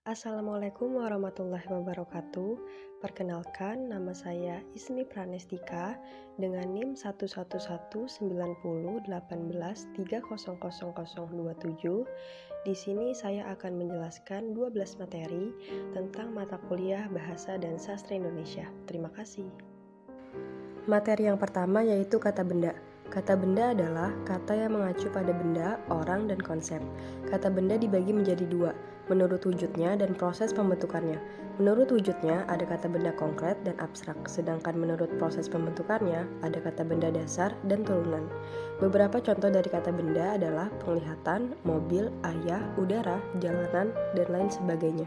Assalamualaikum warahmatullahi wabarakatuh. Perkenalkan, nama saya Ismi Pranestika dengan NIM 1119018130027. Di sini saya akan menjelaskan 12 materi tentang mata kuliah Bahasa dan Sastra Indonesia. Terima kasih. Materi yang pertama yaitu kata benda. Kata benda adalah kata yang mengacu pada benda, orang, dan konsep. Kata benda dibagi menjadi dua, menurut wujudnya dan proses pembentukannya. Menurut wujudnya ada kata benda konkret dan abstrak, sedangkan menurut proses pembentukannya ada kata benda dasar dan turunan. Beberapa contoh dari kata benda adalah penglihatan, mobil, ayah, udara, jalanan, dan lain sebagainya.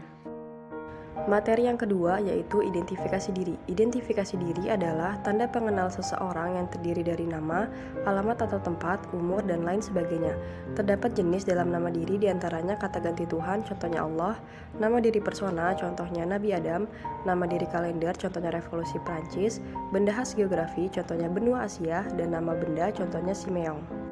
Materi yang kedua yaitu identifikasi diri. Identifikasi diri adalah tanda pengenal seseorang yang terdiri dari nama, alamat atau tempat, umur, dan lain sebagainya. Terdapat jenis dalam nama diri diantaranya kata ganti Tuhan, contohnya Allah, nama diri persona, contohnya Nabi Adam, nama diri kalender, contohnya Revolusi Prancis, benda khas geografi, contohnya benua Asia, dan nama benda, contohnya Simeong.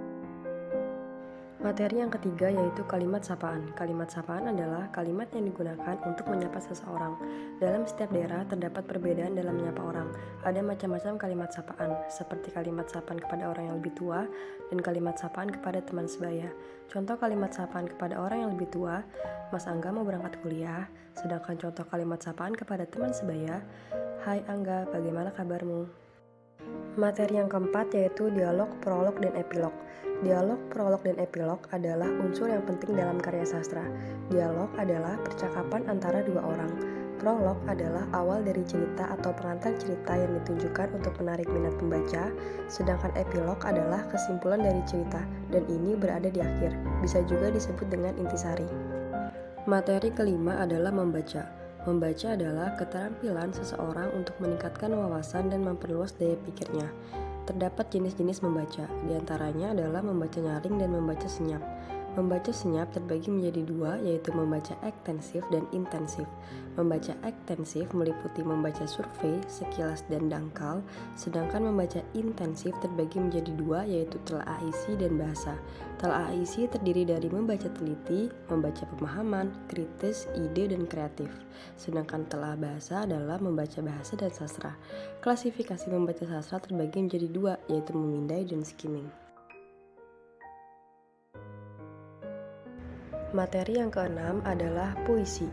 Materi yang ketiga yaitu kalimat sapaan. Kalimat sapaan adalah kalimat yang digunakan untuk menyapa seseorang. Dalam setiap daerah terdapat perbedaan dalam menyapa orang. Ada macam-macam kalimat sapaan, seperti kalimat sapaan kepada orang yang lebih tua dan kalimat sapaan kepada teman sebaya. Contoh kalimat sapaan kepada orang yang lebih tua, Mas Angga mau berangkat kuliah. Sedangkan contoh kalimat sapaan kepada teman sebaya, Hai Angga, bagaimana kabarmu? Materi yang keempat yaitu dialog, prolog, dan epilog. Dialog, prolog, dan epilog adalah unsur yang penting dalam karya sastra. Dialog adalah percakapan antara dua orang. Prolog adalah awal dari cerita atau pengantar cerita yang ditunjukkan untuk menarik minat pembaca, sedangkan epilog adalah kesimpulan dari cerita, dan ini berada di akhir. Bisa juga disebut dengan intisari. Materi kelima adalah membaca. Membaca adalah keterampilan seseorang untuk meningkatkan wawasan dan memperluas daya pikirnya. Terdapat jenis-jenis membaca, diantaranya adalah membaca nyaring dan membaca senyap. Membaca senyap terbagi menjadi dua, yaitu membaca ekstensif dan intensif. Membaca ekstensif meliputi membaca survei, sekilas dan dangkal, sedangkan membaca intensif terbagi menjadi dua, yaitu telaah isi dan bahasa. Telaah isi terdiri dari membaca teliti, membaca pemahaman, kritis, ide, dan kreatif. Sedangkan telaah bahasa adalah membaca bahasa dan sastra. Klasifikasi membaca sastra terbagi menjadi dua, yaitu memindai dan skimming. Materi yang keenam adalah puisi.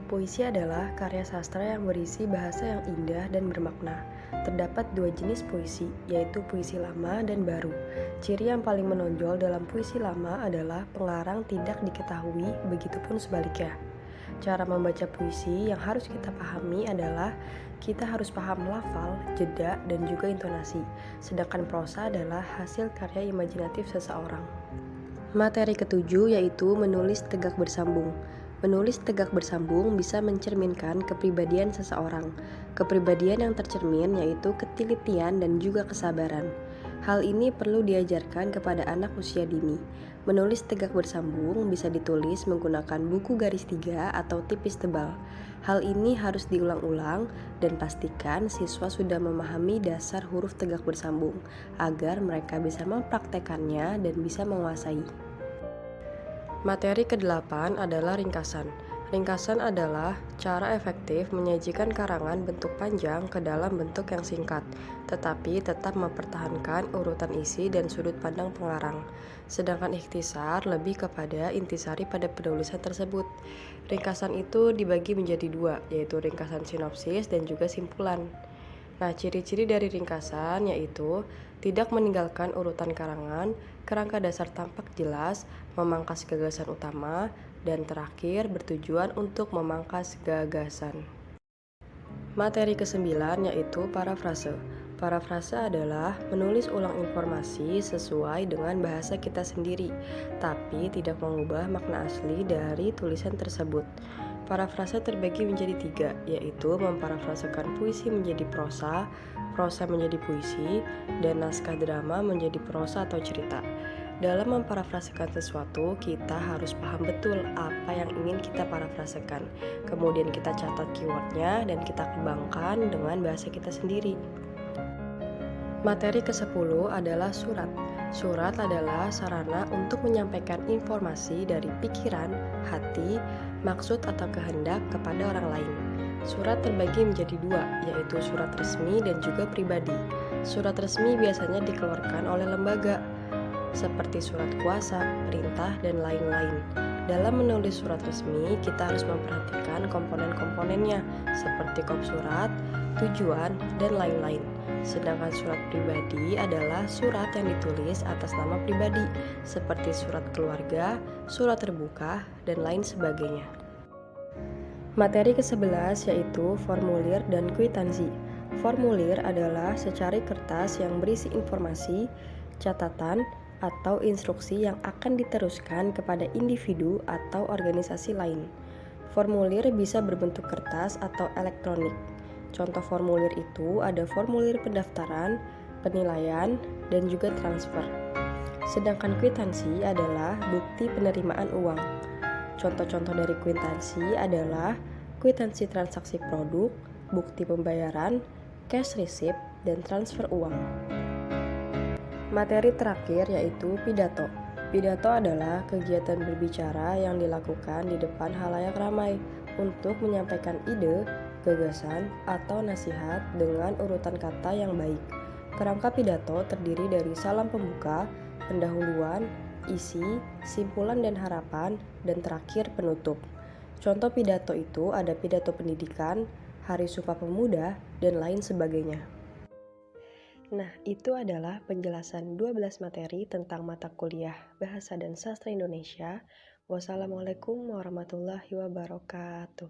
Puisi adalah karya sastra yang berisi bahasa yang indah dan bermakna. Terdapat dua jenis puisi, yaitu puisi lama dan baru. Ciri yang paling menonjol dalam puisi lama adalah pengarang tidak diketahui, begitupun sebaliknya. Cara membaca puisi yang harus kita pahami adalah kita harus paham lafal, jeda, dan juga intonasi. Sedangkan prosa adalah hasil karya imajinatif seseorang. Materi ketujuh yaitu menulis tegak bersambung. Menulis tegak bersambung bisa mencerminkan kepribadian seseorang. Kepribadian yang tercermin yaitu ketelitian dan juga kesabaran. Hal ini perlu diajarkan kepada anak usia dini. Menulis tegak bersambung bisa ditulis menggunakan buku garis tiga atau tipis tebal. Hal ini harus diulang-ulang dan pastikan siswa sudah memahami dasar huruf tegak bersambung agar mereka bisa mempraktekannya dan bisa menguasai. Materi ke-8 adalah ringkasan. Ringkasan adalah cara efektif menyajikan karangan bentuk panjang ke dalam bentuk yang singkat, tetapi tetap mempertahankan urutan isi dan sudut pandang pengarang. Sedangkan ikhtisar lebih kepada intisari pada penulisan tersebut. Ringkasan itu dibagi menjadi dua, yaitu ringkasan sinopsis dan juga simpulan. Nah, ciri-ciri dari ringkasan yaitu tidak meninggalkan urutan karangan, kerangka dasar tampak jelas, memangkas gagasan utama, dan terakhir bertujuan untuk memangkas gagasan. Materi ke-9 yaitu parafrase. Parafrase adalah menulis ulang informasi sesuai dengan bahasa kita sendiri, tapi tidak mengubah makna asli dari tulisan tersebut. Parafrase terbagi menjadi tiga, yaitu memparafrasekan puisi menjadi prosa, prosa menjadi puisi, dan naskah drama menjadi prosa atau cerita. Dalam memparafrasekan sesuatu, kita harus paham betul apa yang ingin kita parafrasekan. Kemudian kita catat keywordnya dan kita kembangkan dengan bahasa kita sendiri. Materi ke-10 adalah surat. Surat adalah sarana untuk menyampaikan informasi dari pikiran, hati, maksud atau kehendak kepada orang lain. Surat terbagi menjadi dua, yaitu surat resmi dan juga pribadi. Surat resmi biasanya dikeluarkan oleh lembaga, seperti surat kuasa, perintah, dan lain-lain. Dalam menulis surat resmi, kita harus memperhatikan komponen-komponennya, seperti kop surat, tujuan, dan lain-lain. Sedangkan surat pribadi adalah surat yang ditulis atas nama pribadi, seperti surat keluarga, surat terbuka, dan lain sebagainya. Materi ke-11 yaitu formulir dan kwitansi. Formulir adalah secari kertas yang berisi informasi, catatan, atau instruksi yang akan diteruskan kepada individu atau organisasi lain. Formulir bisa berbentuk kertas atau elektronik. Contoh formulir itu ada formulir pendaftaran, penilaian, dan juga transfer. Sedangkan kwitansi adalah bukti penerimaan uang. Contoh-contoh dari kwitansi adalah kwitansi transaksi produk, bukti pembayaran, cash receipt, dan transfer uang. Materi terakhir yaitu pidato. Pidato adalah kegiatan berbicara yang dilakukan di depan halayak ramai untuk menyampaikan ide, gagasan, atau nasihat dengan urutan kata yang baik. Kerangka pidato terdiri dari salam pembuka, pendahuluan, isi, simpulan dan harapan, dan terakhir penutup. Contoh pidato itu ada pidato pendidikan, Hari Sumpah Pemuda, dan lain sebagainya. Nah, itu adalah penjelasan 12 materi tentang mata kuliah Bahasa dan Sastra Indonesia. Wassalamualaikum warahmatullahi wabarakatuh.